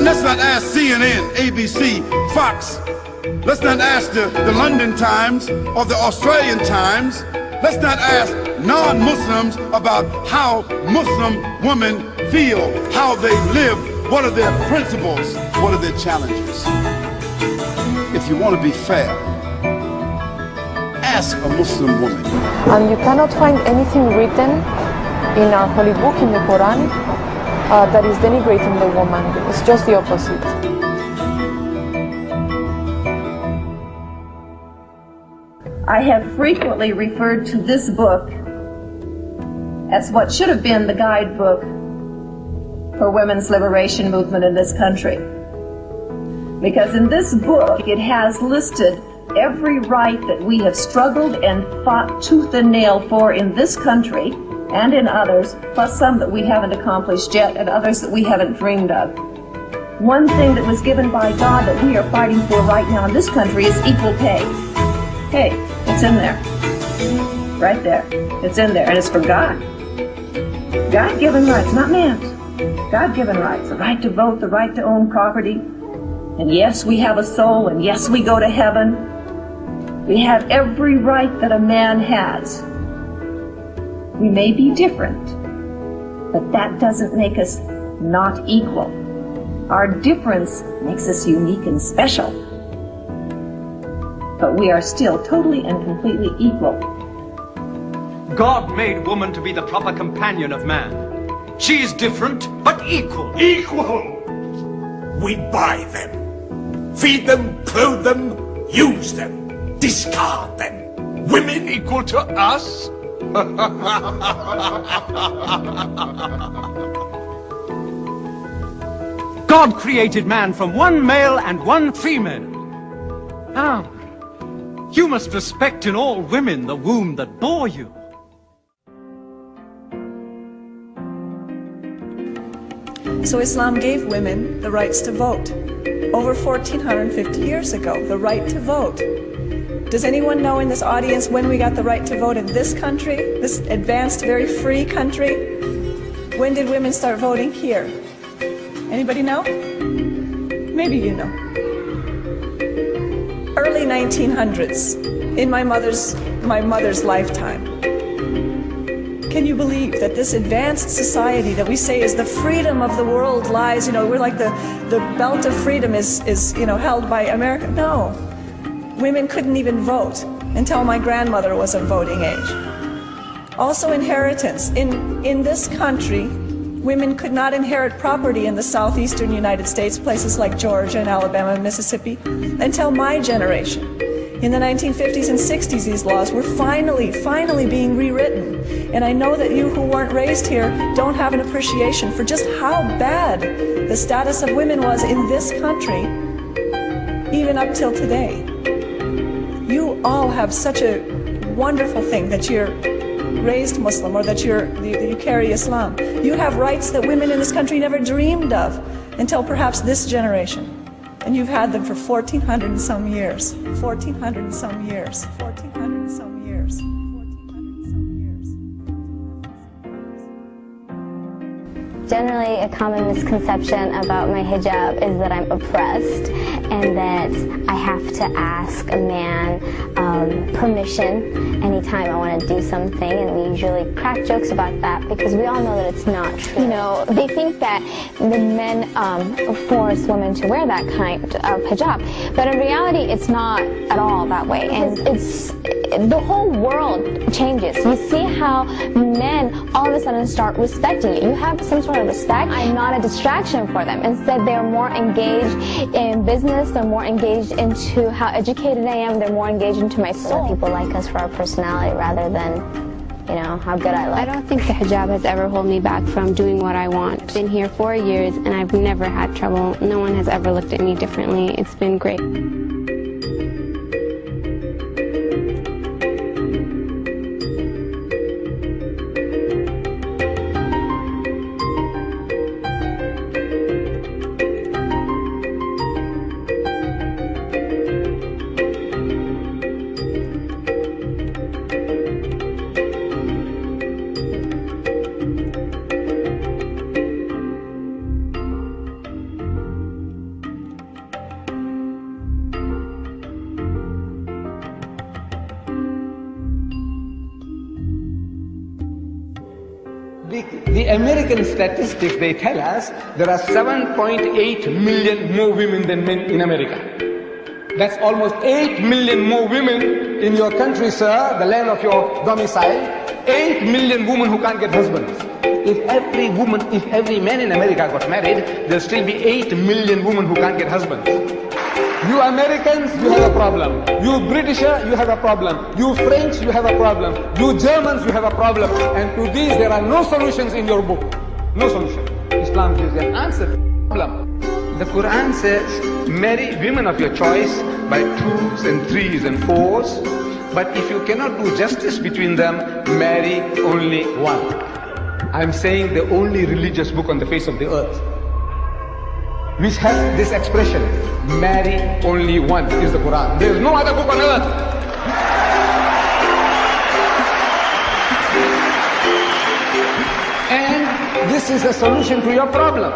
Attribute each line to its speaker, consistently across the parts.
Speaker 1: let's not ask CNN, ABC, Fox. Let's not ask the London Times or the Australian Times. Let's not ask non-Muslims about how Muslim women feel, how they live, what are their principles, what are their challenges. If you want to be fair, ask a Muslim woman.
Speaker 2: And you cannot find anything written in our holy book, in the Quran, that is denigrating the woman. It's just the opposite.
Speaker 3: I have frequently referred to this book as what should have been the guidebook for women's liberation movement in this country. Because in this book, it has listed every right that we have struggled and fought tooth and nail for in this country and in others, plus some that we haven't accomplished yet and others that we haven't dreamed of. One thing that was given by God that we are fighting for right now in this country is equal pay. Hey, it's in there. Right there. It's in there, and it's for God. God-given rights, not man's. God-given rights. The right to vote, the right to own property. And yes, we have a soul, and yes, we go to heaven. We have every right that a man has. We may be different, but that doesn't make us not equal. Our difference makes us unique and special. But we are still totally and completely equal.
Speaker 4: God made woman to be the proper companion of man. She is different, but equal.
Speaker 5: Equal! We buy them, feed them, clothe them, use them, discard them. Women
Speaker 4: Equal to us? God created man from one male and one female. Now, you must respect in all women the womb that bore you.
Speaker 6: So Islam gave women the rights to vote over 1450 years ago, the right to vote. Does anyone know in this audience when we got the right to vote in this country, this advanced, very free country? When did women start voting here? Anybody know? Maybe you know. Early 1900s, in my mother's lifetime. Can you believe that this advanced society that we say is the freedom of the world lies, we're like the belt of freedom is held by America? No. Women couldn't even vote until my grandmother was of voting age. Also inheritance. In this country, women could not inherit property in the southeastern United States, places like Georgia and Alabama and Mississippi, until my generation. In the 1950s and 60s, these laws were finally being rewritten. And I know that you who weren't raised here don't have an appreciation for just how bad the status of women was in this country, even up till today. You all have such a wonderful thing that you're raised Muslim or that you carry Islam. You have rights that women in this country never dreamed of until perhaps this generation. And you've had them for 1,400 and some years. 1,400 and some years. 1,400 and some years. 1,400 and some years.
Speaker 7: Generally, a common misconception about my hijab is that I'm oppressed and that I have to ask a man permission anytime I want to do something, and we usually crack jokes about that because we all know that it's not true. They think that the men force women to wear that kind of hijab, but in reality it's not at all that way, and the whole world changes. You see how men all of a sudden start respecting you. You have some sort of respect. I'm not a distraction for them. Instead, they're more engaged in business. They're more engaged into how educated I am. They're more engaged into my soul. People like us for our personality rather than, how good I look.
Speaker 8: I don't think the hijab has ever held me back from doing what I want. I've been here 4 years and I've never had trouble. No one has ever looked at me differently. It's been great.
Speaker 9: The American statistics, they tell us there are 7.8 million more women than men in America. That's almost 8 million more women in your country, sir, the land of your domicile. 8 million women who can't get husbands. If every man in America got married, there'll still be 8 million women who can't get husbands. You Americans, you have a problem. You Britisher, you have a problem. You French, you have a problem. You Germans, you have a problem. And to these, there are no solutions in your book. No solution. Islam gives an answer to the problem. The Quran says, marry women of your choice by 2s and 3s and 4s. But if you cannot do justice between them, marry only one. I'm saying the only religious book on the face of the earth which has this expression, marry only one, is the Quran. There is no other book on earth. And this is the solution to your problem.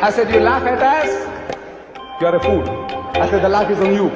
Speaker 9: I said, you laugh at us, you're a fool. I said, the laugh is on you.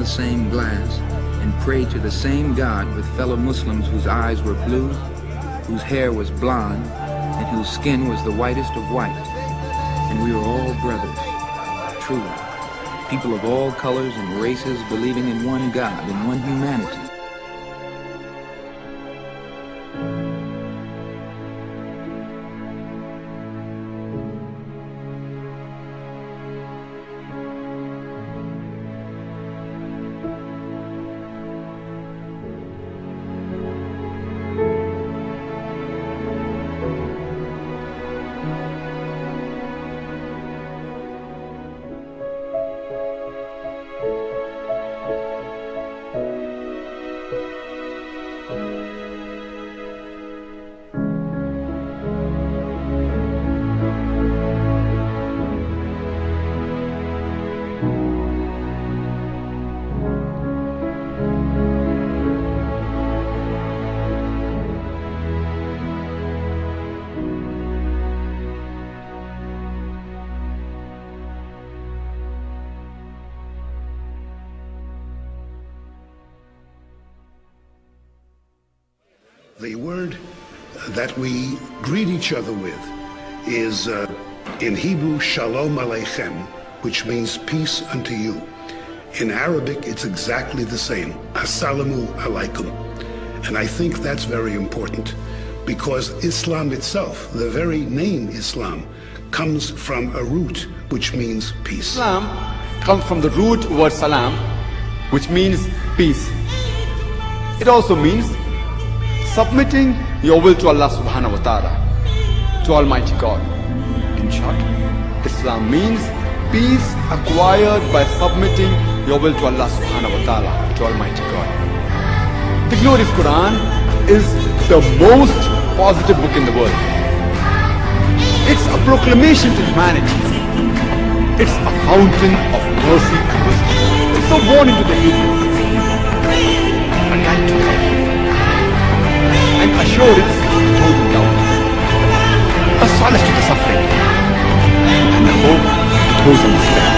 Speaker 10: Same glass and prayed to the same God with fellow Muslims whose eyes were blue, whose hair was blonde, and whose skin was the whitest of white. And we were all brothers, truly, people of all colors and races believing in one God and one humanity.
Speaker 11: The word that we greet each other with is in Hebrew, Shalom Aleichem, which means peace unto you. In Arabic, it's exactly the same, Assalamu Alaikum. And I think that's very important because Islam itself, the very name Islam, comes from a root which means peace.
Speaker 12: Islam comes from the root word salam, which means peace. It also means submitting your will to Allah subhanahu wa ta'ala, to Almighty God. In short, Islam means peace acquired by submitting your will to Allah subhanahu wa ta'ala, to Almighty God. The glorious Quran is the most positive book in the world. It's a proclamation to humanity. It's a fountain of mercy and wisdom. It's a warning to the heathen, a guide to heaven, and assurance to those in doubt, a solace to the suffering, and a hope to those in despair.